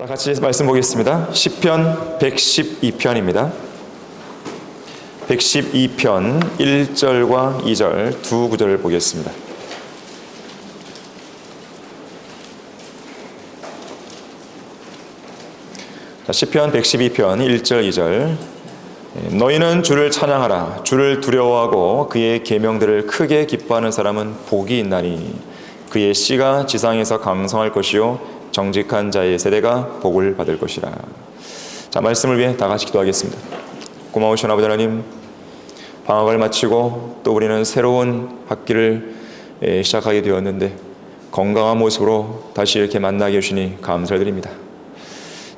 자, 같이 말씀 보겠습니다. 시편 112편입니다. 112편 1절과 2절 두 구절을 보겠습니다. 자, 시편 112편 1절 2절. 너희는 주를 찬양하라. 주를 두려워하고 그의 계명들을 크게 기뻐하는 사람은 복이 있나니 그의 씨가 지상에서 강성할 것이요 정직한 자의 세대가 복을 받을 것이라. 자, 말씀을 위해 다 같이 기도하겠습니다. 고마우신 아버지 하나님, 방학을 마치고 또 우리는 새로운 학기를 시작하게 되었는데 건강한 모습으로 다시 이렇게 만나게 해주시니 감사드립니다.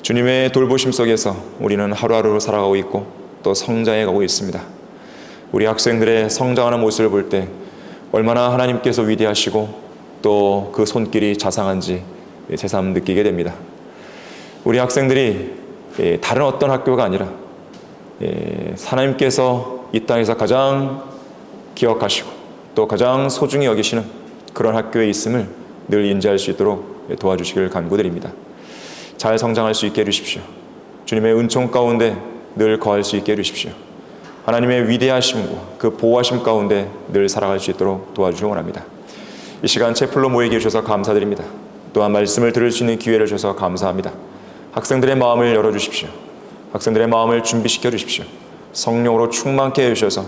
주님의 돌보심 속에서 우리는 하루하루 살아가고 있고 또 성장해 가고 있습니다. 우리 학생들의 성장하는 모습을 볼 때 얼마나 하나님께서 위대하시고 또 그 손길이 자상한지 새삼 느끼게 됩니다. 우리 학생들이 다른 어떤 학교가 아니라 하나님께서 이 땅에서 가장 기억하시고 또 가장 소중히 여기시는 그런 학교에 있음을 늘 인지할 수 있도록 도와주시길 간구드립니다. 잘 성장할 수 있게 해주십시오. 주님의 은총 가운데 늘 거할 수 있게 해주십시오. 하나님의 위대하심과 그 보호하심 가운데 늘 살아갈 수 있도록 도와주시기 원합니다. 이 시간 채플로 모이게 해주셔서 감사드립니다. 또한 말씀을 들을 수 있는 기회를 주셔서 감사합니다. 학생들의 마음을 열어주십시오. 학생들의 마음을 준비시켜 주십시오. 성령으로 충만케 해주셔서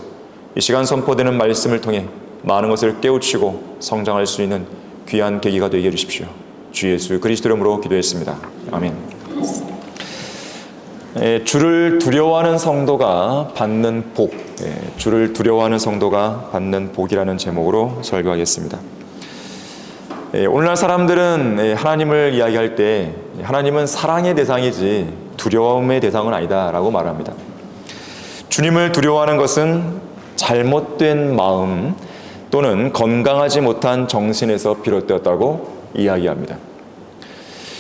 이 시간 선포되는 말씀을 통해 많은 것을 깨우치고 성장할 수 있는 귀한 계기가 되게 해주십시오. 주 예수 그리스도 이름으로 기도했습니다. 아멘. 주를 두려워하는 성도가 받는 복, 주를 두려워하는 성도가 받는 복이라는 제목으로 설교하겠습니다. 오늘날 사람들은 하나님을 이야기할 때 하나님은 사랑의 대상이지 두려움의 대상은 아니다 라고 말합니다. 주님을 두려워하는 것은 잘못된 마음 또는 건강하지 못한 정신에서 비롯되었다고 이야기합니다.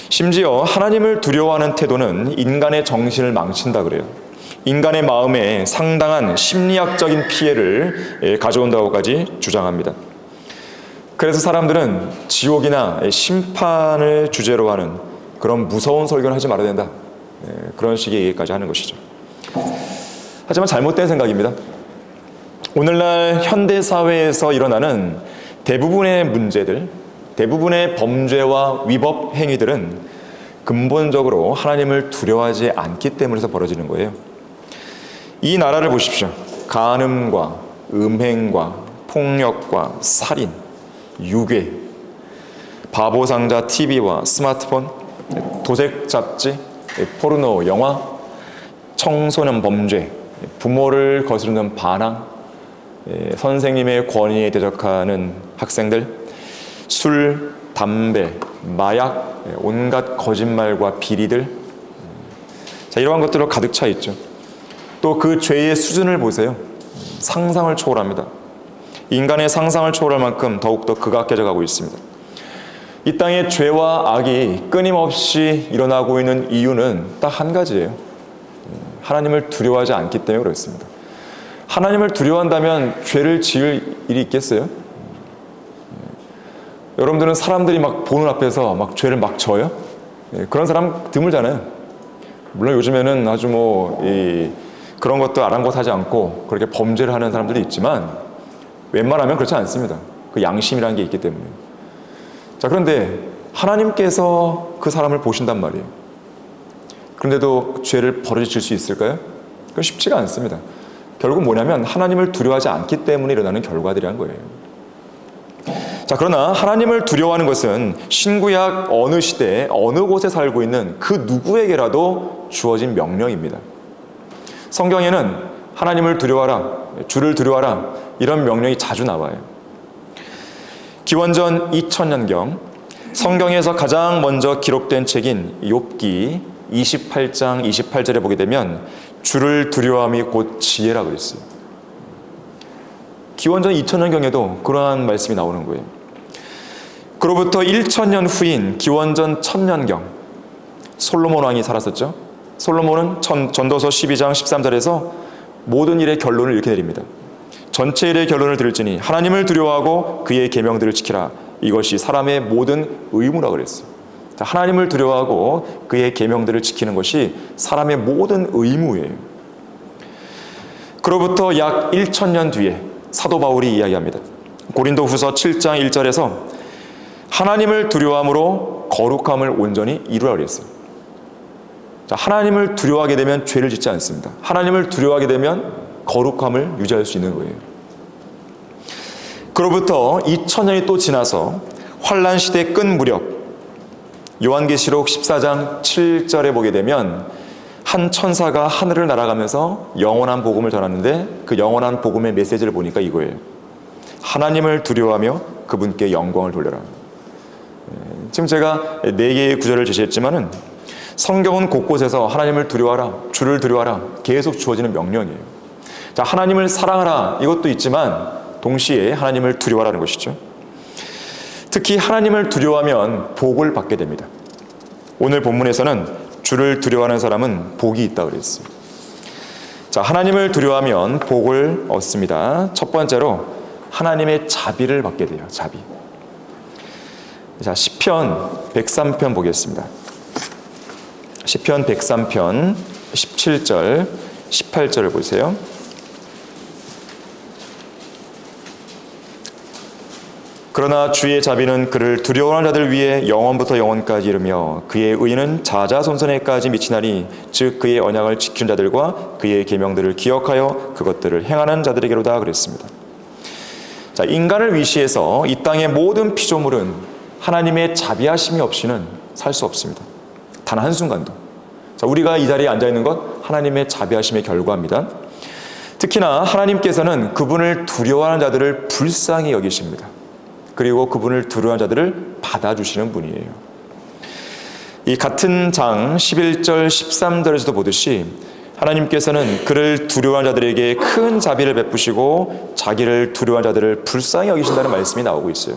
심지어 하나님을 두려워하는 태도는 인간의 정신을 망친다 그래요. 인간의 마음에 상당한 심리학적인 피해를 가져온다고까지 주장합니다. 그래서 사람들은 지옥이나 심판을 주제로 하는 그런 무서운 설교는 하지 말아야 된다, 그런 식의 얘기까지 하는 것이죠. 하지만 잘못된 생각입니다. 오늘날 현대사회에서 일어나는 대부분의 문제들, 대부분의 범죄와 위법 행위들은 근본적으로 하나님을 두려워하지 않기 때문에서 벌어지는 거예요. 이 나라를 보십시오. 간음과 음행과 폭력과 살인, 유괴, 바보상자 TV와 스마트폰, 도색 잡지, 포르노 영화, 청소년 범죄, 부모를 거스르는 반항, 선생님의 권위에 대적하는 학생들, 술, 담배, 마약, 온갖 거짓말과 비리들, 자, 이러한 것들로 가득 차 있죠. 또 그 죄의 수준을 보세요. 상상을 초월합니다. 인간의 상상을 초월할 만큼 더욱더 극악해져 가고 있습니다. 이 땅에 죄와 악이 끊임없이 일어나고 있는 이유는 딱 한 가지예요. 하나님을 두려워하지 않기 때문에 그렇습니다. 하나님을 두려워한다면 죄를 지을 일이 있겠어요? 여러분들은 사람들이 막 보는 앞에서 막 죄를 막 져요? 그런 사람 드물잖아요. 물론 요즘에는 아주 그런 것도 아랑곳하지 않고 그렇게 범죄를 하는 사람들이 있지만 웬만하면 그렇지 않습니다. 그 양심이라는 게 있기 때문에. 자, 그런데 하나님께서 그 사람을 보신단 말이에요. 그런데도 죄를 버려질 수 있을까요? 그건 쉽지가 않습니다. 결국 뭐냐면 하나님을 두려워하지 않기 때문에 일어나는 결과들이란 거예요. 자, 그러나 하나님을 두려워하는 것은 신구약 어느 시대에 어느 곳에 살고 있는 그 누구에게라도 주어진 명령입니다. 성경에는 하나님을 두려워하라, 주를 두려워하라 이런 명령이 자주 나와요. 기원전 2000년경 성경에서 가장 먼저 기록된 책인 욥기 28장 28절에 보게 되면 주를 두려워함이 곧 지혜라고 그랬어요. 기원전 2000년경에도 그러한 말씀이 나오는 거예요. 그로부터 1000년 후인 기원전 1000년경 솔로몬 왕이 살았었죠. 솔로몬은 전도서 12장 13절에서 모든 일의 결론을 이렇게 내립니다. 전체 일의 결론을 들을지니 하나님을 두려워하고 그의 계명들을 지키라. 이것이 사람의 모든 의무라 그랬어요. 자, 하나님을 두려워하고 그의 계명들을 지키는 것이 사람의 모든 의무예요. 그로부터 약 1000년 뒤에 사도 바울이 이야기합니다. 고린도후서 7장 1절에서 하나님을 두려워함으로 거룩함을 온전히 이루라 그랬어요. 자, 하나님을 두려워하게 되면 죄를 짓지 않습니다. 하나님을 두려워하게 되면 거룩함을 유지할 수 있는 거예요. 그로부터 2000년이 또 지나서 환란 시대 끝 무렵 요한계시록 14장 7절에 보게 되면 한 천사가 하늘을 날아가면서 영원한 복음을 전하는데 그 영원한 복음의 메시지를 보니까 이거예요. 하나님을 두려워하며 그분께 영광을 돌려라. 지금 제가 4개의 구절을 제시했지만은 성경은 곳곳에서 하나님을 두려워하라, 주를 두려워하라 계속 주어지는 명령이에요. 자, 하나님을 사랑하라 이것도 있지만 동시에 하나님을 두려워하라는 것이죠. 특히 하나님을 두려워하면 복을 받게 됩니다. 오늘 본문에서는 주를 두려워하는 사람은 복이 있다고 그랬어요. 자, 하나님을 두려워하면 복을 얻습니다. 첫 번째로 하나님의 자비를 받게 돼요. 자비. 자, 시편 103편 보겠습니다. 시편 103편 17절, 18절을 보세요. 그러나 주의 자비는 그를 두려워하는 자들 위에 영원부터 영원까지 이르며 그의 의는 자자손손에까지 미치나니 즉 그의 언약을 지키는 자들과 그의 계명들을 기억하여 그것들을 행하는 자들에게로다 그랬습니다. 자, 인간을 위시해서 이 땅의 모든 피조물은 하나님의 자비하심이 없이는 살 수 없습니다. 단 한순간도. 자, 우리가 이 자리에 앉아 있는 것 하나님의 자비하심의 결과입니다. 특히나 하나님께서는 그분을 두려워하는 자들을 불쌍히 여기십니다. 그리고 그분을 두려워하는 자들을 받아주시는 분이에요. 이 같은 장 11절 13절에서도 보듯이 하나님께서는 그를 두려워하는 자들에게 큰 자비를 베푸시고 자기를 두려워하는 자들을 불쌍히 여기신다는 말씀이 나오고 있어요.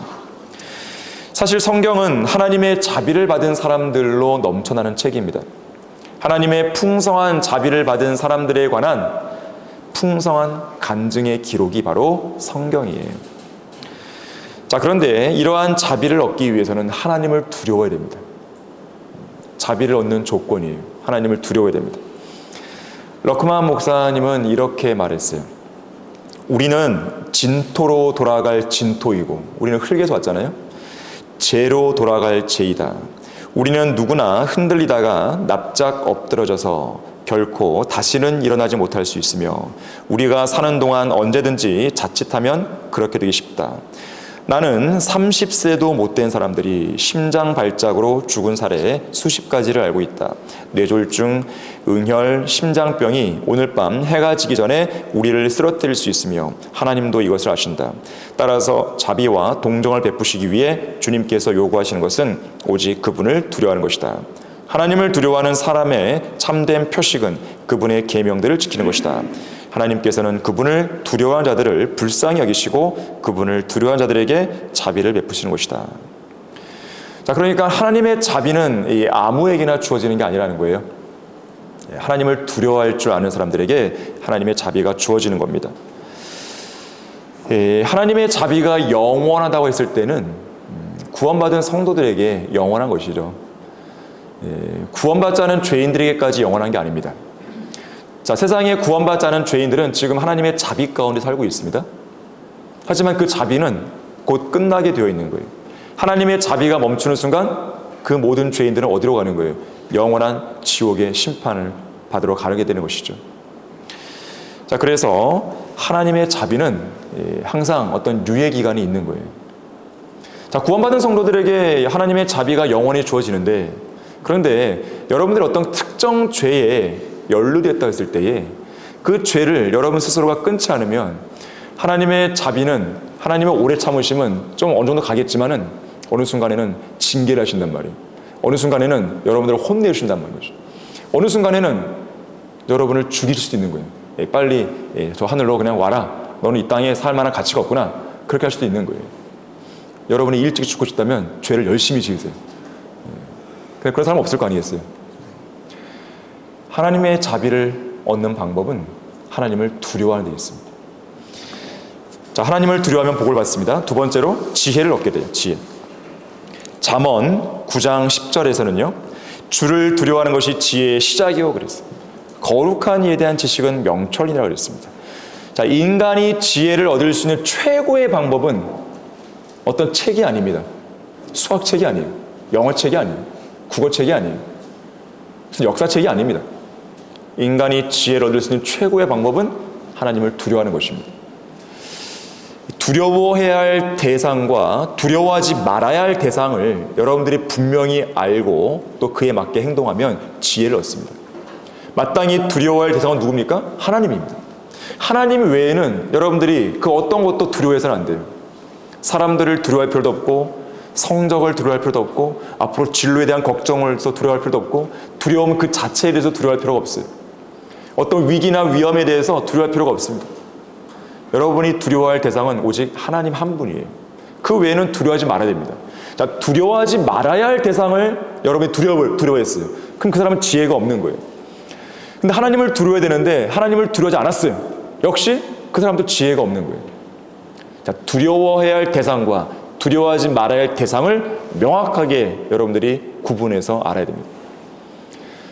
사실 성경은 하나님의 자비를 받은 사람들로 넘쳐나는 책입니다. 하나님의 풍성한 자비를 받은 사람들에 관한 풍성한 간증의 기록이 바로 성경이에요. 자, 그런데 이러한 자비를 얻기 위해서는 하나님을 두려워야 됩니다. 자비를 얻는 조건이에요. 하나님을 두려워야 됩니다. 러크만 목사님은 이렇게 말했어요. 우리는 진토로 돌아갈 진토이고, 우리는 흙에서 왔잖아요. 재로 돌아갈 재이다. 우리는 누구나 흔들리다가 납작 엎드러져서 결코 다시는 일어나지 못할 수 있으며 우리가 사는 동안 언제든지 자칫하면 그렇게 되기 쉽다. 나는 30세도 못된 사람들이 심장 발작으로 죽은 사례 수십 가지를 알고 있다. 뇌졸중, 응혈, 심장병이 오늘 밤 해가 지기 전에 우리를 쓰러뜨릴 수 있으며 하나님도 이것을 아신다. 따라서 자비와 동정을 베푸시기 위해 주님께서 요구하시는 것은 오직 그분을 두려워하는 것이다. 하나님을 두려워하는 사람의 참된 표식은 그분의 계명들을 지키는 것이다. 하나님께서는 그분을 두려워하는 자들을 불쌍히 여기시고 그분을 두려워하는 자들에게 자비를 베푸시는 것이다. 자, 그러니까 하나님의 자비는 아무에게나 주어지는 게 아니라는 거예요. 하나님을 두려워할 줄 아는 사람들에게 하나님의 자비가 주어지는 겁니다. 하나님의 자비가 영원하다고 했을 때는 구원받은 성도들에게 영원한 것이죠. 구원받지 않은 죄인들에게까지 영원한 게 아닙니다. 자, 세상에 구원받지 않은 죄인들은 지금 하나님의 자비 가운데 살고 있습니다. 하지만 그 자비는 곧 끝나게 되어 있는 거예요. 하나님의 자비가 멈추는 순간 그 모든 죄인들은 어디로 가는 거예요? 영원한 지옥의 심판을 받으러 가게 되는 것이죠. 자, 그래서 하나님의 자비는 항상 어떤 유예 기간이 있는 거예요. 자, 구원받은 성도들에게 하나님의 자비가 영원히 주어지는데, 그런데 여러분들이 어떤 특정 죄에 연루됐다 했을 때에 그 죄를 여러분 스스로가 끊지 않으면 하나님의 자비는, 하나님의 오래 참으심은 좀 어느 정도 가겠지만은 어느 순간에는 징계를 하신단 말이에요. 어느 순간에는 여러분들을 혼내신단 말이죠. 어느 순간에는 여러분을 죽일 수도 있는 거예요. 빨리 저 하늘로 그냥 와라. 너는 이 땅에 살 만한 가치가 없구나. 그렇게 할 수도 있는 거예요. 여러분이 일찍 죽고 싶다면 죄를 열심히 지으세요. 그런 사람 없을 거 아니겠어요? 하나님의 자비를 얻는 방법은 하나님을 두려워하는 데 있습니다. 자, 하나님을 두려워하면 복을 받습니다. 두 번째로 지혜를 얻게 돼요. 지혜. 잠언 9장 10절에서는요. 주를 두려워하는 것이 지혜의 시작이요 그랬어요. 거룩한 이에 대한 지식은 명철이라고 그랬습니다. 자, 인간이 지혜를 얻을 수 있는 최고의 방법은 어떤 책이 아닙니다. 수학책이 아니에요. 영어책이 아니에요. 국어책이 아니에요. 무슨 역사책이 아닙니다. 인간이 지혜를 얻을 수 있는 최고의 방법은 하나님을 두려워하는 것입니다. 두려워해야 할 대상과 두려워하지 말아야 할 대상을 여러분들이 분명히 알고 또 그에 맞게 행동하면 지혜를 얻습니다. 마땅히 두려워할 대상은 누굽니까? 하나님입니다. 하나님 외에는 여러분들이 그 어떤 것도 두려워해서는 안 돼요. 사람들을 두려워할 필요도 없고 성적을 두려워할 필요도 없고 앞으로 진로에 대한 걱정을 두려워할 필요도 없고 두려움 그 자체에 대해서 두려워할 필요가 없어요. 어떤 위기나 위험에 대해서 두려워할 필요가 없습니다. 여러분이 두려워할 대상은 오직 하나님 한 분이에요. 그 외에는 두려워하지 말아야 됩니다. 자, 두려워하지 말아야 할 대상을 여러분이 두려워했어요. 그럼 그 사람은 지혜가 없는 거예요. 근데 하나님을 두려워해야 되는데 하나님을 두려워하지 않았어요. 역시 그 사람도 지혜가 없는 거예요. 자, 두려워해야 할 대상과 두려워하지 말아야 할 대상을 명확하게 여러분들이 구분해서 알아야 됩니다.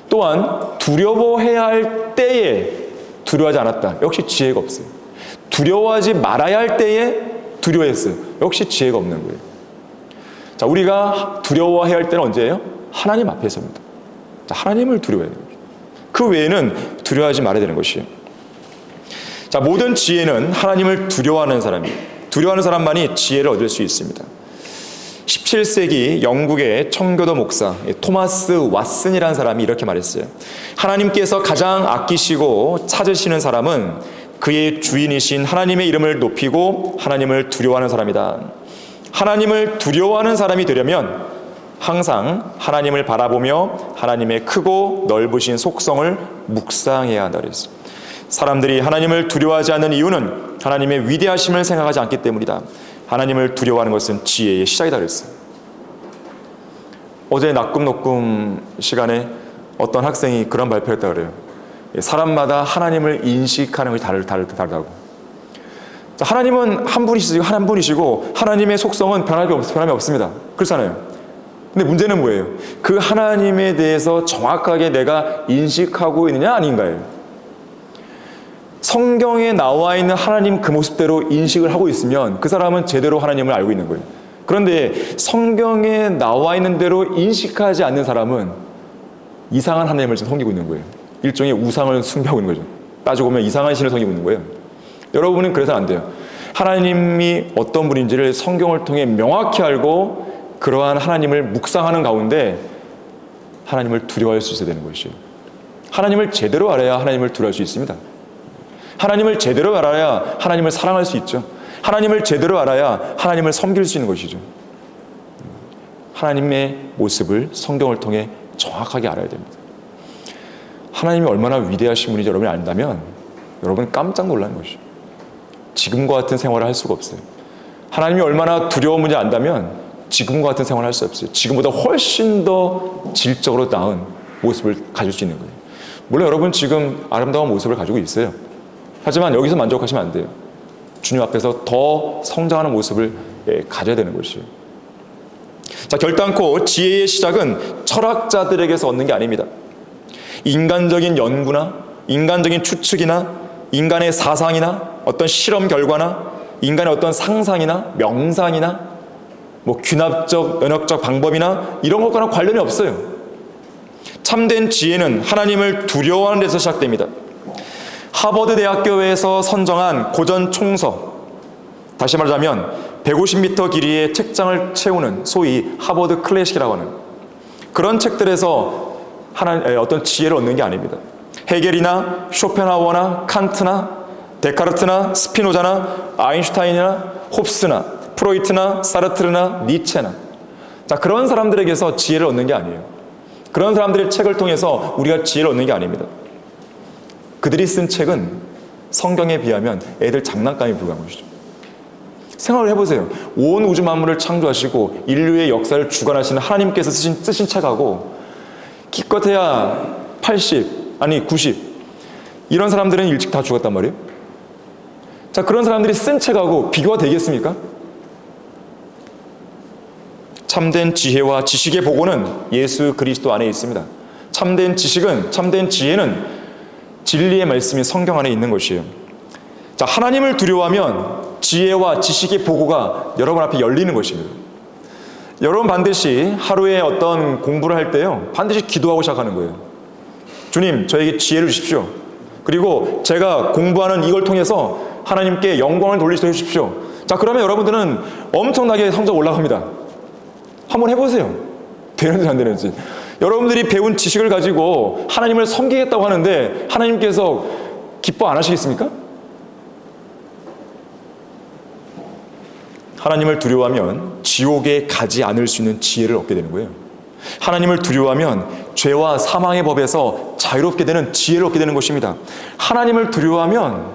또한 두려워해야 할 때에 두려워하지 않았다. 역시 지혜가 없어요. 두려워하지 말아야 할 때에 두려워했어요. 역시 지혜가 없는 거예요. 자, 우리가 두려워해야 할 때는 언제예요? 하나님 앞에서입니다. 자, 하나님을 두려워해야 됩니다. 그 외에는 두려워하지 말아야 되는 것이에요. 자, 모든 지혜는 하나님을 두려워하는 사람이에요. 두려워하는 사람만이 지혜를 얻을 수 있습니다. 17세기 영국의 청교도 목사 토마스 왓슨이라는 사람이 이렇게 말했어요. 하나님께서 가장 아끼시고 찾으시는 사람은 그의 주인이신 하나님의 이름을 높이고 하나님을 두려워하는 사람이다. 하나님을 두려워하는 사람이 되려면 항상 하나님을 바라보며 하나님의 크고 넓으신 속성을 묵상해야 한다 그랬어요. 사람들이 하나님을 두려워하지 않는 이유는 하나님의 위대하심을 생각하지 않기 때문이다. 하나님을 두려워하는 것은 지혜의 시작이다 그랬어요. 어제 낙금녹금 시간에 어떤 학생이 그런 발표를 했다고 그래요. 사람마다 하나님을 인식하는 것이 다르다고. 하나님은 한 분이시고 하나님의 속성은 변함이 없습니다. 그렇잖아요. 근데 문제는 뭐예요? 그 하나님에 대해서 정확하게 내가 인식하고 있느냐 아닌가요? 성경에 나와 있는 하나님 그 모습대로 인식을 하고 있으면 그 사람은 제대로 하나님을 알고 있는 거예요. 그런데 성경에 나와 있는 대로 인식하지 않는 사람은 이상한 하나님을 지금 섬기고 있는 거예요. 일종의 우상을 숭배하고 있는 거죠. 따지고 보면 이상한 신을 섬기고 있는 거예요. 여러분은 그래서는 안 돼요. 하나님이 어떤 분인지를 성경을 통해 명확히 알고 그러한 하나님을 묵상하는 가운데 하나님을 두려워할 수 있어야 되는 것이에요. 하나님을 제대로 알아야 하나님을 두려워할 수 있습니다. 하나님을 제대로 알아야 하나님을 사랑할 수 있죠. 하나님을 제대로 알아야 하나님을 섬길 수 있는 것이죠. 하나님의 모습을 성경을 통해 정확하게 알아야 됩니다. 하나님이 얼마나 위대하신 분인지 여러분이 안다면 여러분은 깜짝 놀라는 것이죠. 지금과 같은 생활을 할 수가 없어요. 하나님이 얼마나 두려운 분인지 안다면 지금과 같은 생활을 할 수 없어요. 지금보다 훨씬 더 질적으로 나은 모습을 가질 수 있는 거예요. 물론 여러분 지금 아름다운 모습을 가지고 있어요. 하지만 여기서 만족하시면 안 돼요. 주님 앞에서 더 성장하는 모습을 가져야 되는 것이에요. 자, 결단코 지혜의 시작은 철학자들에게서 얻는 게 아닙니다. 인간적인 연구나 인간적인 추측이나 인간의 사상이나 어떤 실험 결과나 인간의 어떤 상상이나 명상이나 귀납적, 연역적 방법이나 이런 것과는 관련이 없어요. 참된 지혜는 하나님을 두려워하는 데서 시작됩니다. 하버드 대학교에서 선정한 고전 총서, 다시 말하자면 150m 길이의 책장을 채우는 소위 하버드 클래식이라고 하는 그런 책들에서 어떤 지혜를 얻는 게 아닙니다. 헤겔이나 쇼펜하우어나 칸트나 데카르트나 스피노자나 아인슈타인이나 홉스나 프로이트나 사르트르나 니체나, 자, 그런 사람들에게서 지혜를 얻는 게 아니에요. 그런 사람들의 책을 통해서 우리가 지혜를 얻는 게 아닙니다. 그들이 쓴 책은 성경에 비하면 애들 장난감에 불과한 것이죠. 생각을 해보세요. 온 우주 만물을 창조하시고 인류의 역사를 주관하시는 하나님께서 쓰신 책하고 기껏해야 80, 아니 90 이런 사람들은 일찍 다 죽었단 말이에요. 자, 그런 사람들이 쓴 책하고 비교가 되겠습니까? 참된 지혜와 지식의 보고는 예수 그리스도 안에 있습니다. 참된 지식은, 참된 지혜는 진리의 말씀이 성경 안에 있는 것이에요. 자, 하나님을 두려워하면 지혜와 지식의 보고가 여러분 앞에 열리는 것입니다. 여러분 반드시 하루에 어떤 공부를 할 때요, 반드시 기도하고 시작하는 거예요. 주님, 저에게 지혜를 주십시오. 그리고 제가 공부하는 이걸 통해서 하나님께 영광을 돌리시도록 해주십시오. 자, 그러면 여러분들은 엄청나게 성적 올라갑니다. 한번 해보세요. 되는지 안 되는지. 여러분들이 배운 지식을 가지고 하나님을 섬기겠다고 하는데 하나님께서 기뻐 안 하시겠습니까? 하나님을 두려워하면 지옥에 가지 않을 수 있는 지혜를 얻게 되는 거예요. 하나님을 두려워하면 죄와 사망의 법에서 자유롭게 되는 지혜를 얻게 되는 것입니다. 하나님을 두려워하면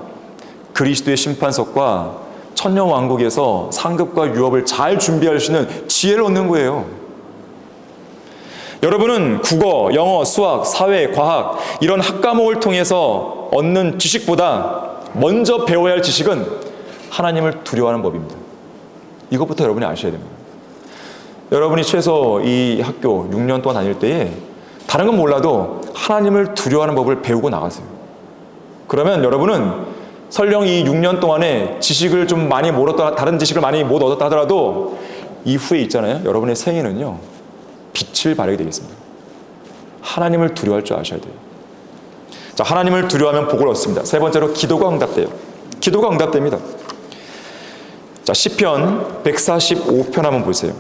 그리스도의 심판석과 천년 왕국에서 상급과 유업을 잘 준비할 수 있는 지혜를 얻는 거예요. 여러분은 국어, 영어, 수학, 사회, 과학 이런 학과목을 통해서 얻는 지식보다 먼저 배워야 할 지식은 하나님을 두려워하는 법입니다. 이것부터 여러분이 아셔야 됩니다. 여러분이 최소 이 학교 6년 동안 다닐 때에 다른 건 몰라도 하나님을 두려워하는 법을 배우고 나가세요. 그러면 여러분은 설령 이 6년 동안에 지식을 좀 많이 못 얻었다, 다른 지식을 많이 못 얻었다 하더라도 이후에 있잖아요. 여러분의 생애는요, 빛을 발하게 되겠습니다. 하나님을 두려워할 줄 아셔야 돼요. 자, 하나님을 두려워하면 복을 얻습니다. 세 번째로 기도가 응답돼요. 기도가 응답됩니다. 자, 시편 145편 한번 보세요.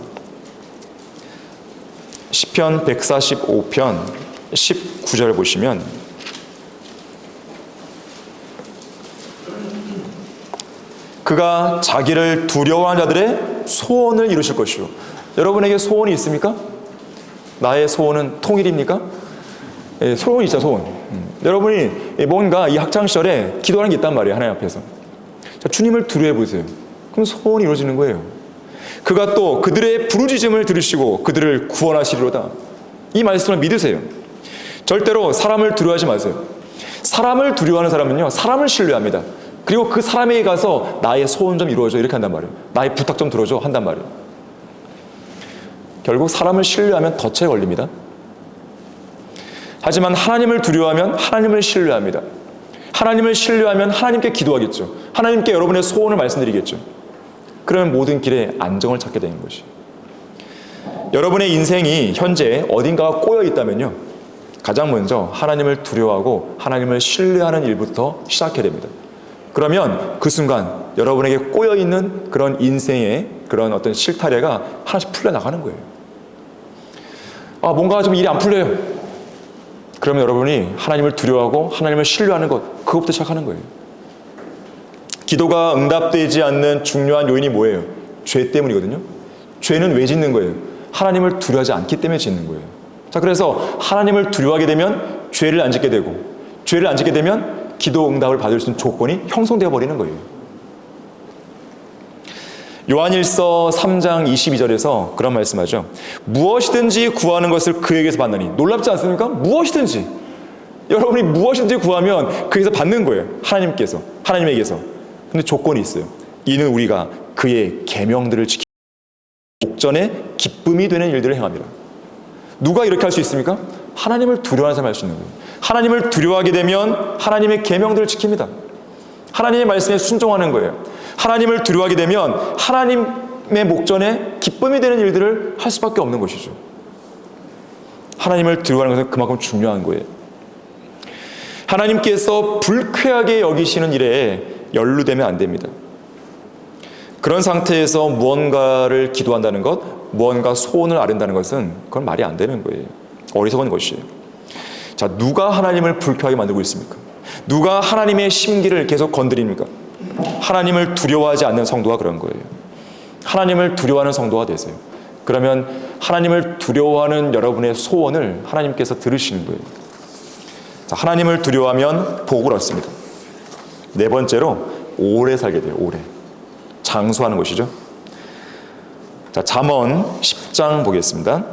시편 145편 19절 보시면 그가 자기를 두려워하는 자들의 소원을 이루실 것이요. 여러분에게 소원이 있습니까? 나의 소원은 통일입니까? 예, 소원이 있죠, 소원. 여러분이 뭔가 이 학창시절에 기도하는 게 있단 말이에요, 하나님 앞에서. 자, 주님을 두려워해 보세요. 그럼 소원이 이루어지는 거예요. 그가 또 그들의 부르짖음을 들으시고 그들을 구원하시리로다. 이 말씀을 믿으세요. 절대로 사람을 두려워하지 마세요. 사람을 두려워하는 사람은요, 사람을 신뢰합니다. 그리고 그 사람에게 가서 나의 소원 좀 이루어줘 이렇게 한단 말이에요. 나의 부탁 좀 들어줘 한단 말이에요. 결국 사람을 신뢰하면 덫에 걸립니다. 하지만 하나님을 두려워하면 하나님을 신뢰합니다. 하나님을 신뢰하면 하나님께 기도하겠죠. 하나님께 여러분의 소원을 말씀드리겠죠. 그러면 모든 길에 안정을 찾게 되는 것이. 여러분의 인생이 현재 어딘가가 꼬여 있다면요, 가장 먼저 하나님을 두려워하고 하나님을 신뢰하는 일부터 시작해야 됩니다. 그러면 그 순간 여러분에게 꼬여 있는 그런 인생의 그런 어떤 실타래가 하나씩 풀려나가는 거예요. 아, 뭔가 좀 일이 안 풀려요. 그러면 여러분이 하나님을 두려워하고 하나님을 신뢰하는 것, 그것부터 시작하는 거예요. 기도가 응답되지 않는 중요한 요인이 뭐예요? 죄 때문이거든요. 죄는 왜 짓는 거예요? 하나님을 두려워하지 않기 때문에 짓는 거예요. 자, 그래서 하나님을 두려워하게 되면 죄를 안 짓게 되고, 죄를 안 짓게 되면 기도 응답을 받을 수 있는 조건이 형성되어 버리는 거예요. 요한일서 3장 22절에서 그런 말씀하죠. 무엇이든지 구하는 것을 그에게서 받나니. 놀랍지 않습니까? 무엇이든지. 여러분이 무엇이든지 구하면 그에게서 받는 거예요. 하나님에게서. 근데 조건이 있어요. 이는 우리가 그의 계명들을 지키고 목전에 기쁨이 되는 일들을 행합니다. 누가 이렇게 할 수 있습니까? 하나님을 두려워하는 사람이 할 수 있는 거예요. 하나님을 두려워하게 되면 하나님의 계명들을 지킵니다. 하나님의 말씀에 순종하는 거예요. 하나님을 두려워하게 되면 하나님의 목전에 기쁨이 되는 일들을 할 수밖에 없는 것이죠. 하나님을 두려워하는 것은 그만큼 중요한 거예요. 하나님께서 불쾌하게 여기시는 일에 연루되면 안 됩니다. 그런 상태에서 무언가를 기도한다는 것, 무언가 소원을 아른다는 것은 그건 말이 안 되는 거예요. 어리석은 것이에요. 자, 누가 하나님을 불쾌하게 만들고 있습니까? 누가 하나님의 심기를 계속 건드립니까? 하나님을 두려워하지 않는 성도가 그런 거예요. 하나님을 두려워하는 성도가 되세요. 그러면 하나님을 두려워하는 여러분의 소원을 하나님께서 들으시는 거예요. 자, 하나님을 두려워하면 복을 얻습니다. 네 번째로 오래 살게 돼요. 오래. 장수하는 것이죠. 자, 잠언 10장 보겠습니다.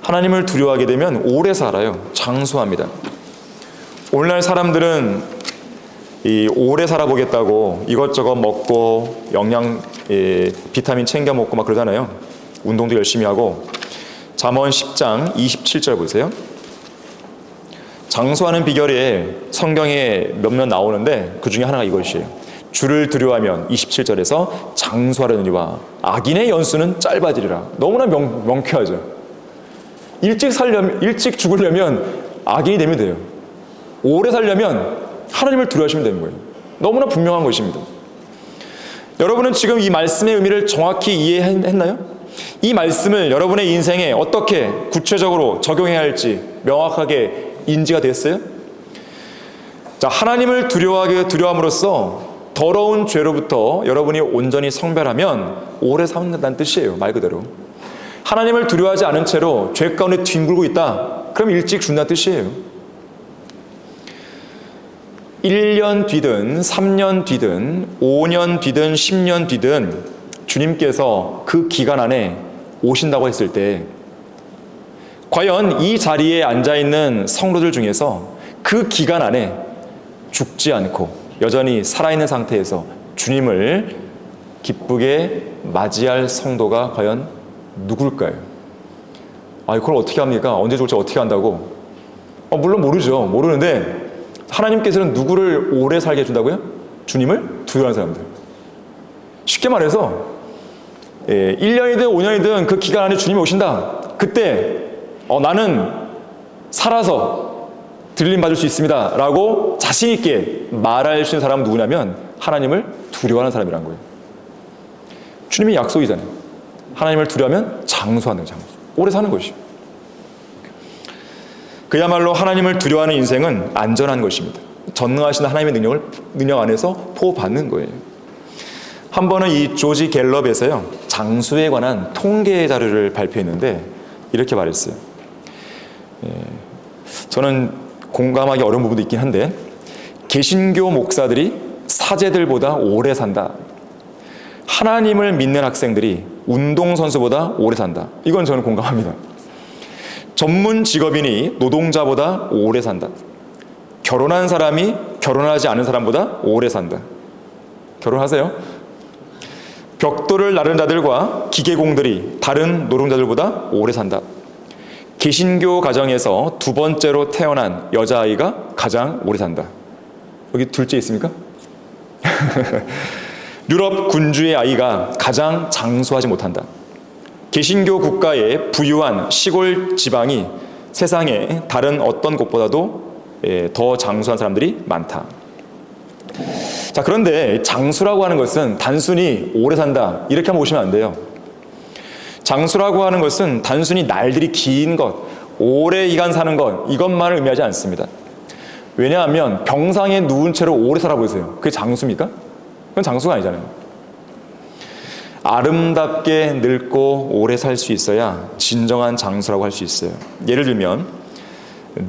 하나님을 두려워하게 되면 오래 살아요. 장수합니다. 오늘날 사람들은 이 오래 살아보겠다고 이것저것 먹고 영양, 비타민 챙겨 먹고 막 그러잖아요. 운동도 열심히 하고. 잠언 10장 27절 보세요. 장수하는 비결이 성경에 몇몇 나오는데 그 중에 하나가 이것이에요. 주를 두려워하면 27절에서 장수하려니와 악인의 연수는 짧아지리라. 너무나 명쾌하죠. 일찍 죽으려면 악인이 되면 돼요. 오래 살려면 하나님을 두려워하시면 되는 거예요. 너무나 분명한 것입니다. 여러분은 지금 이 말씀의 의미를 정확히 이해했나요? 이 말씀을 여러분의 인생에 어떻게 구체적으로 적용해야 할지 명확하게 인지가 됐어요? 자, 하나님을 두려워함으로써 더러운 죄로부터 여러분이 온전히 성별하면 오래 산다는 뜻이에요. 말 그대로. 하나님을 두려워하지 않은 채로 죄 가운데 뒹굴고 있다. 그럼 일찍 죽는다는 뜻이에요. 1년 뒤든 3년 뒤든 5년 뒤든 10년 뒤든 주님께서 그 기간 안에 오신다고 했을 때 과연 이 자리에 앉아있는 성도들 중에서 그 기간 안에 죽지 않고 여전히 살아있는 상태에서 주님을 기쁘게 맞이할 성도가 과연 누굴까요? 그걸 어떻게 합니까? 언제 죽을지 어떻게 한다고? 물론 모르죠. 모르는데 하나님께서는 누구를 오래 살게 해준다고요? 주님을 두려워하는 사람들. 쉽게 말해서 1년이든 5년이든 그 기간 안에 주님이 오신다. 그때 나는 살아서 들림 받을 수 있습니다 라고 자신 있게 말할 수 있는 사람은 누구냐면 하나님을 두려워하는 사람이란 거예요. 주님의 약속이잖아요. 하나님을 두려워하면 장수하는 장수. 오래 사는 것이죠. 그야말로 하나님을 두려워하는 인생은 안전한 것입니다. 전능하신 하나님의 능력 안에서 보호받는 거예요. 한 번은 이 조지 갤럽에서요, 장수에 관한 통계 자료를 발표했는데 이렇게 말했어요. 저는 공감하기 어려운 부분도 있긴 한데, 개신교 목사들이 사제들보다 오래 산다. 하나님을 믿는 학생들이 운동선수보다 오래 산다. 이건 저는 공감합니다. 전문 직업인이 노동자보다 오래 산다. 결혼한 사람이 결혼하지 않은 사람보다 오래 산다. 결혼하세요? 벽돌을 나르는 자들과 기계공들이 다른 노동자들보다 오래 산다. 개신교 가정에서 두 번째로 태어난 여자아이가 가장 오래 산다. 여기 둘째 있습니까? 유럽 군주의 아이가 가장 장수하지 못한다. 개신교 국가의 부유한 시골 지방이 세상에 다른 어떤 곳보다도 더 장수한 사람들이 많다. 자, 그런데 장수라고 하는 것은 단순히 오래 산다 이렇게 한번 보시면 안 돼요. 장수라고 하는 것은 단순히 날들이 긴 것, 오래 기간 사는 것, 이것만을 의미하지 않습니다. 왜냐하면 병상에 누운 채로 오래 살아보세요. 그게 장수입니까? 그건 장수가 아니잖아요. 아름답게 늙고 오래 살 수 있어야 진정한 장수라고 할 수 있어요. 예를 들면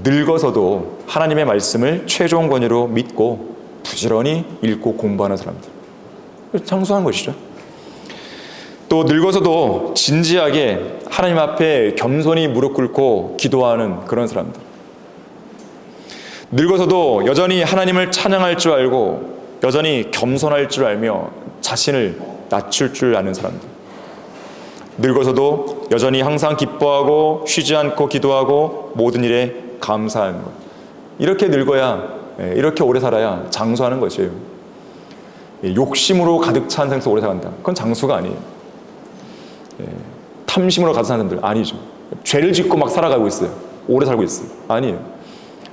늙어서도 하나님의 말씀을 최종 권위로 믿고 부지런히 읽고 공부하는 사람들, 장수한 것이죠. 또 늙어서도 진지하게 하나님 앞에 겸손히 무릎 꿇고 기도하는 그런 사람들, 늙어서도 여전히 하나님을 찬양할 줄 알고 여전히 겸손할 줄 알며 자신을 낮출 줄 아는 사람들, 늙어서도 여전히 항상 기뻐하고 쉬지 않고 기도하고 모든 일에 감사하는 것, 이렇게 늙어야, 이렇게 오래 살아야 장수하는 것이에요. 욕심으로 가득 찬 상태에서 오래 살아간다, 그건 장수가 아니에요. 탐심으로 가득 찬 사람들 아니죠. 죄를 짓고 막 살아가고 있어요. 오래 살고 있어요. 아니에요.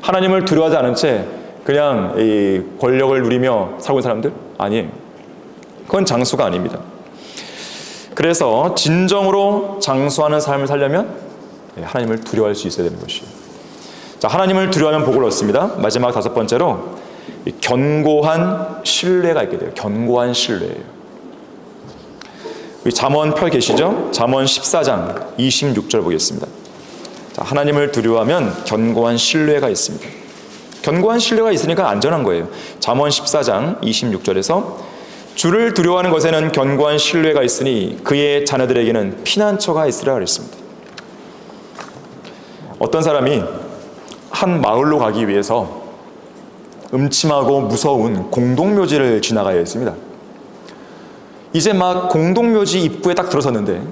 하나님을 두려워하지 않은 채 그냥 이 권력을 누리며 살고 있는 사람들 아니에요. 그건 장수가 아닙니다. 그래서 진정으로 장수하는 삶을 살려면 하나님을 두려워할 수 있어야 되는 것이에요. 자, 하나님을 두려워하면 복을 얻습니다. 마지막 다섯 번째로 견고한 신뢰가 있게 돼요. 견고한 신뢰예요. 잠언 펴 계시죠? 잠언 14장 26절 보겠습니다. 자, 하나님을 두려워하면 견고한 신뢰가 있습니다. 견고한 신뢰가 있으니까 안전한 거예요. 잠언 14장 26절에서 주를 두려워하는 것에는 견고한 신뢰가 있으니 그의 자녀들에게는 피난처가 있으라 그랬습니다. 어떤 사람이 한 마을로 가기 위해서 음침하고 무서운 공동묘지를 지나가야 했습니다. 이제 막 공동묘지 입구에 딱 들어섰는데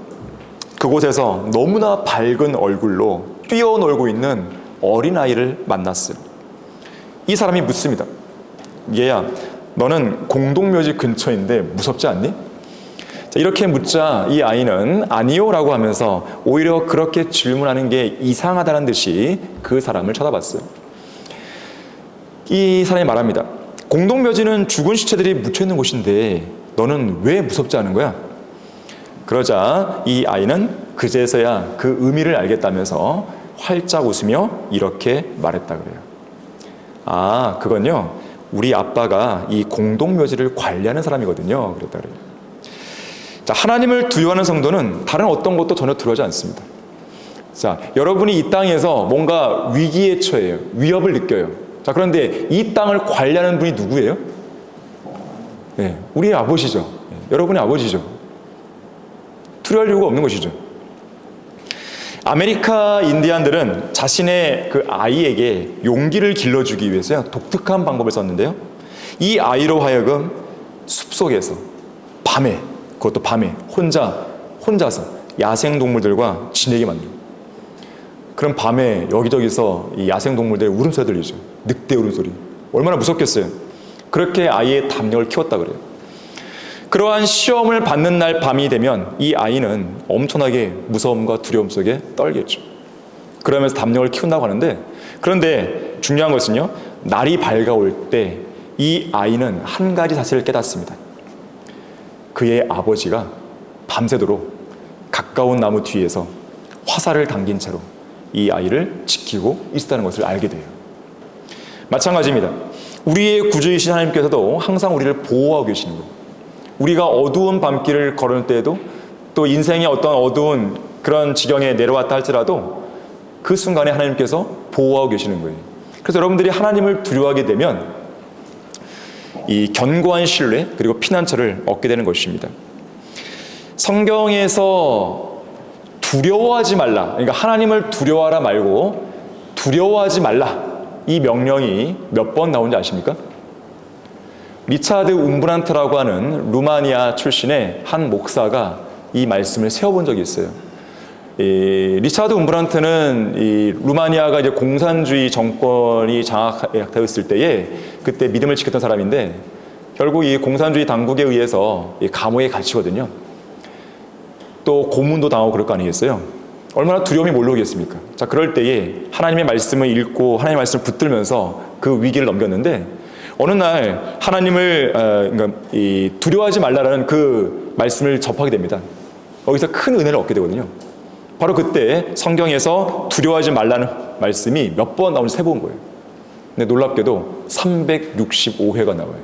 그곳에서 너무나 밝은 얼굴로 뛰어놀고 있는 어린아이를 만났어요. 이 사람이 묻습니다. 얘야, 너는 공동묘지 근처인데 무섭지 않니? 자, 이렇게 묻자 이 아이는 아니요 라고 하면서 오히려 그렇게 질문하는 게 이상하다는 듯이 그 사람을 쳐다봤어요. 이 사람이 말합니다. 공동묘지는 죽은 시체들이 묻혀있는 곳인데 너는 왜 무섭지 않은 거야? 그러자 이 아이는 그제서야 그 의미를 알겠다면서 활짝 웃으며 이렇게 말했다 그래요. 아, 그건요, 우리 아빠가 이 공동묘지를 관리하는 사람이거든요. 그랬다 그래요. 자, 하나님을 두려워하는 성도는 다른 어떤 것도 전혀 두려워하지 않습니다. 자, 여러분이 이 땅에서 뭔가 위기에 처해요. 위협을 느껴요. 자, 그런데 이 땅을 관리하는 분이 누구예요? 네, 우리의 아버지죠. 네, 여러분의 아버지죠. 두려워할 이유가 없는 것이죠. 아메리카 인디안들은 자신의 그 아이에게 용기를 길러주기 위해서 독특한 방법을 썼는데요. 이 아이로 하여금 숲속에서 밤에, 그것도 밤에 혼자서 야생동물들과 지내게 만들어요. 그럼 밤에 여기저기서 이 야생동물들의 울음소리 들리죠. 늑대 울음소리. 얼마나 무섭겠어요. 그렇게 아이의 담력을 키웠다 그래요. 그러한 시험을 받는 날 밤이 되면 이 아이는 엄청나게 무서움과 두려움 속에 떨겠죠. 그러면서 담력을 키운다고 하는데, 그런데 중요한 것은요, 날이 밝아올 때 이 아이는 한 가지 사실을 깨닫습니다. 그의 아버지가 밤새도록 가까운 나무 뒤에서 화살을 당긴 채로 이 아이를 지키고 있었다는 것을 알게 돼요. 마찬가지입니다. 우리의 구주이신 하나님께서도 항상 우리를 보호하고 계시는 거예요. 우리가 어두운 밤길을 걸을 때에도, 또 인생의 어떤 어두운 그런 지경에 내려왔다 할지라도 그 순간에 하나님께서 보호하고 계시는 거예요. 그래서 여러분들이 하나님을 두려워하게 되면 이 견고한 신뢰 그리고 피난처를 얻게 되는 것입니다. 성경에서 두려워하지 말라, 그러니까 하나님을 두려워하라 말고 두려워하지 말라, 이 명령이 몇 번 나온지 아십니까? 리차드 움브란트라고 하는 루마니아 출신의 한 목사가 이 말씀을 세워본 적이 있어요. 리차드 움브란트는 루마니아가 이제 공산주의 정권이 장악되었을 때에 그때 믿음을 지켰던 사람인데, 결국 이 공산주의 당국에 의해서 감옥에 갇히거든요. 또 고문도 당하고 그럴 거 아니겠어요? 얼마나 두려움이 몰려오겠습니까? 자, 그럴 때에 하나님의 말씀을 읽고 하나님의 말씀을 붙들면서 그 위기를 넘겼는데, 어느 날 하나님을 두려워하지 말라라는 그 말씀을 접하게 됩니다. 거기서 큰 은혜를 얻게 되거든요. 바로 그때 성경에서 두려워하지 말라는 말씀이 몇 번 나오는지 세본 거예요. 근데 놀랍게도 365회가 나와요.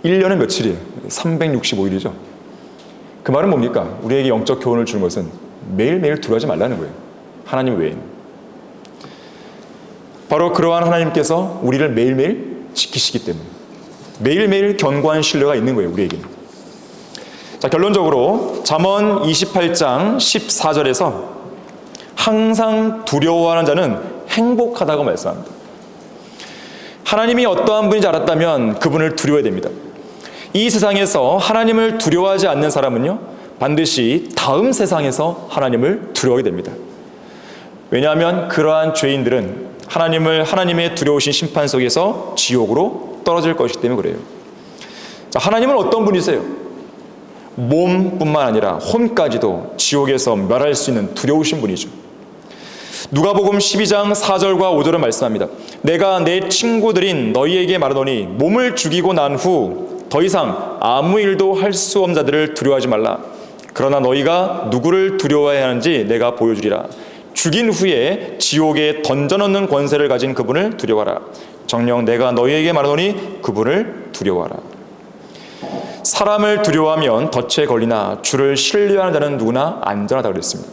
1년은 며칠이에요? 365일이죠. 그 말은 뭡니까? 우리에게 영적 교훈을 주는 것은 매일매일 두려워하지 말라는 거예요. 하나님 외에는. 바로 그러한 하나님께서 우리를 매일매일 지키시기 때문에 매일매일 견고한 신뢰가 있는 거예요, 우리에게는. 자, 결론적으로 잠언 28장 14절에서 항상 두려워하는 자는 행복하다고 말씀합니다. 하나님이 어떠한 분인지 알았다면 그분을 두려워해야 됩니다. 이 세상에서 하나님을 두려워하지 않는 사람은요, 반드시 다음 세상에서 하나님을 두려워하게 됩니다. 왜냐하면 그러한 죄인들은 하나님의 두려우신 심판 속에서 지옥으로 떨어질 것이기 때문에 그래요. 자, 하나님은 어떤 분이세요? 몸뿐만 아니라 혼까지도 지옥에서 멸할 수 있는 두려우신 분이죠. 누가복음 12장 4절과 5절은 말씀합니다. 내가 내 친구들인 너희에게 말하노니 몸을 죽이고 난 후 더 이상 아무 일도 할 수 없는 자들을 두려워하지 말라. 그러나 너희가 누구를 두려워해야 하는지 내가 보여주리라. 죽인 후에 지옥에 던져넣는 권세를 가진 그분을 두려워하라. 정녕 내가 너희에게 말하노니 그분을 두려워하라. 사람을 두려워하면 덫에 걸리나 주를 신뢰하는 자는 누구나 안전하다고 그랬습니다.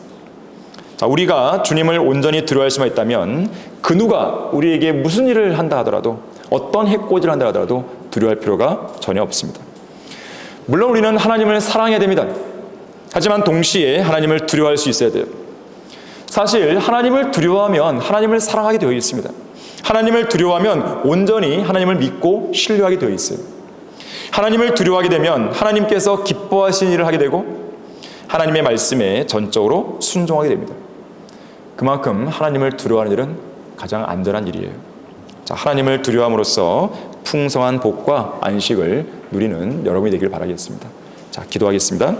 자, 우리가 주님을 온전히 두려워할 수만 있다면 그 누가 우리에게 무슨 일을 한다 하더라도, 어떤 해코지를 한다 하더라도 두려워할 필요가 전혀 없습니다. 물론 우리는 하나님을 사랑해야 됩니다. 하지만 동시에 하나님을 두려워할 수 있어야 돼요. 사실 하나님을 두려워하면 하나님을 사랑하게 되어 있습니다. 하나님을 두려워하면 온전히 하나님을 믿고 신뢰하게 되어 있어요. 하나님을 두려워하게 되면 하나님께서 기뻐하신 일을 하게 되고, 하나님의 말씀에 전적으로 순종하게 됩니다. 그만큼 하나님을 두려워하는 일은 가장 안전한 일이에요. 자, 하나님을 두려워함으로써 풍성한 복과 안식을 누리는 여러분이 되길 바라겠습니다. 자, 기도하겠습니다.